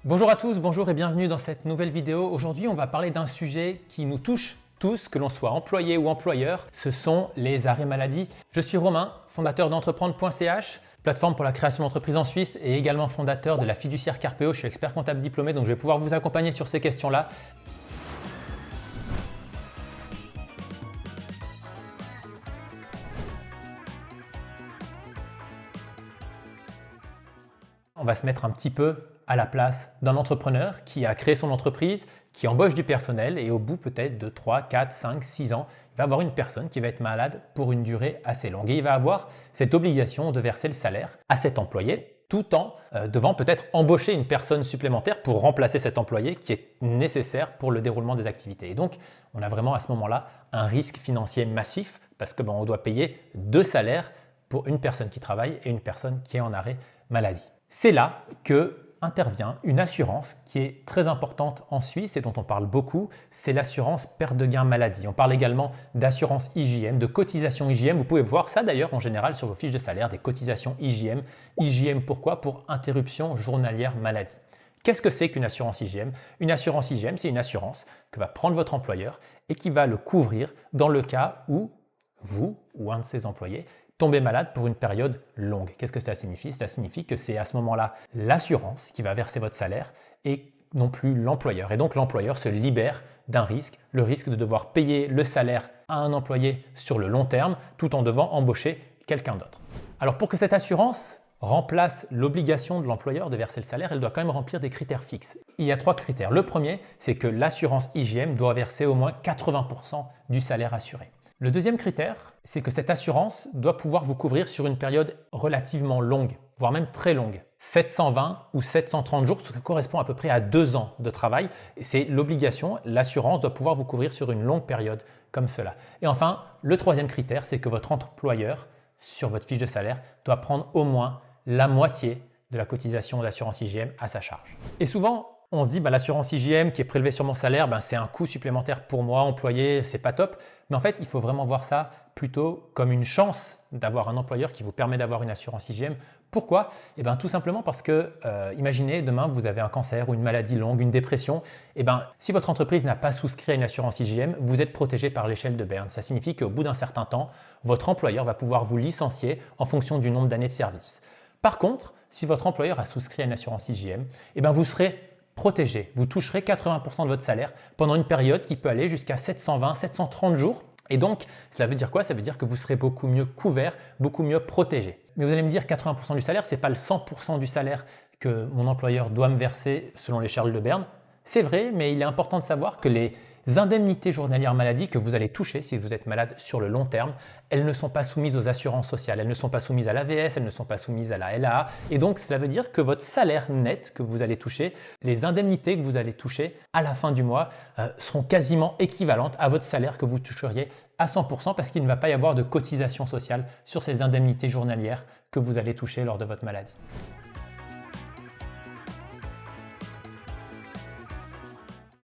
Bonjour à tous, bonjour et bienvenue dans cette nouvelle vidéo. Aujourd'hui, on va parler d'un sujet qui nous touche tous, que l'on soit employé ou employeur, ce sont les arrêts maladie. Je suis Romain, fondateur d'entreprendre.ch, plateforme pour la création d'entreprises en Suisse et également fondateur de la fiduciaire Carpeo. Je suis expert comptable diplômé, donc je vais pouvoir vous accompagner sur ces questions-là. On va se mettre un petit peu à la place d'un entrepreneur qui a créé son entreprise, qui embauche du personnel et au bout peut-être de 3, 4, 5, 6 ans, il va avoir une personne qui va être malade pour une durée assez longue et il va avoir cette obligation de verser le salaire à cet employé tout en devant peut-être embaucher une personne supplémentaire pour remplacer cet employé qui est nécessaire pour le déroulement des activités. Et donc, on a vraiment à ce moment-là un risque financier massif parce que on doit payer 2 salaires pour une personne qui travaille et une personne qui est en arrêt maladie. C'est là que intervient une assurance qui est très importante en Suisse et dont on parle beaucoup, c'est l'assurance perte de gain maladie. On parle également d'assurance IJM, de cotisation IJM. Vous pouvez voir ça d'ailleurs en général sur vos fiches de salaire, des cotisations IJM. IJM pourquoi? Pour interruption journalière maladie. Qu'est-ce que c'est qu'une assurance IJM? Une assurance IJM, c'est une assurance que va prendre votre employeur et qui va le couvrir dans le cas où vous ou un de ses employés tomber malade pour une période longue. Qu'est-ce que cela signifie? Cela signifie que c'est à ce moment-là l'assurance qui va verser votre salaire et non plus l'employeur. Et donc l'employeur se libère d'un risque, le risque de devoir payer le salaire à un employé sur le long terme tout en devant embaucher quelqu'un d'autre. Alors pour que cette assurance remplace l'obligation de l'employeur de verser le salaire, elle doit quand même remplir des critères fixes. Il y a 3 critères. Le premier, c'est que l'assurance IJM doit verser au moins 80% du salaire assuré. Le deuxième critère, c'est que cette assurance doit pouvoir vous couvrir sur une période relativement longue, voire même très longue. 720 ou 730 jours, ce qui correspond à peu près à 2 ans de travail. Et c'est l'obligation, l'assurance doit pouvoir vous couvrir sur une longue période comme cela. Et enfin, le troisième critère, c'est que votre employeur, sur votre fiche de salaire, doit prendre au moins la moitié de la cotisation d'assurance IJM à sa charge. Et souvent, on se dit l'assurance IJM qui est prélevée sur mon salaire, c'est un coût supplémentaire pour moi, employé, c'est pas top. Mais en fait, il faut vraiment voir ça plutôt comme une chance d'avoir un employeur qui vous permet d'avoir une assurance IJM. Pourquoi? Tout simplement parce que, imaginez demain vous avez un cancer ou une maladie longue, une dépression. Si votre entreprise n'a pas souscrit à une assurance IJM, vous êtes protégé par l'échelle de Berne. Ça signifie qu'au bout d'un certain temps, votre employeur va pouvoir vous licencier en fonction du nombre d'années de service. Par contre, si votre employeur a souscrit à une assurance IJM, vous serez protégé. Vous toucherez 80% de votre salaire pendant une période qui peut aller jusqu'à 720, 730 jours. Et donc, cela veut dire quoi? Ça veut dire que vous serez beaucoup mieux couvert, beaucoup mieux protégé. Mais vous allez me dire 80% du salaire, ce n'est pas le 100% du salaire que mon employeur doit me verser selon l'échelle de Berne. C'est vrai, mais il est important de savoir que les indemnités journalières maladie que vous allez toucher si vous êtes malade sur le long terme, elles ne sont pas soumises aux assurances sociales, elles ne sont pas soumises à l'AVS, elles ne sont pas soumises à la LAA. Et donc, cela veut dire que votre salaire net que vous allez toucher, les indemnités que vous allez toucher à la fin du mois seront quasiment équivalentes à votre salaire que vous toucheriez à 100% parce qu'il ne va pas y avoir de cotisation sociale sur ces indemnités journalières que vous allez toucher lors de votre maladie.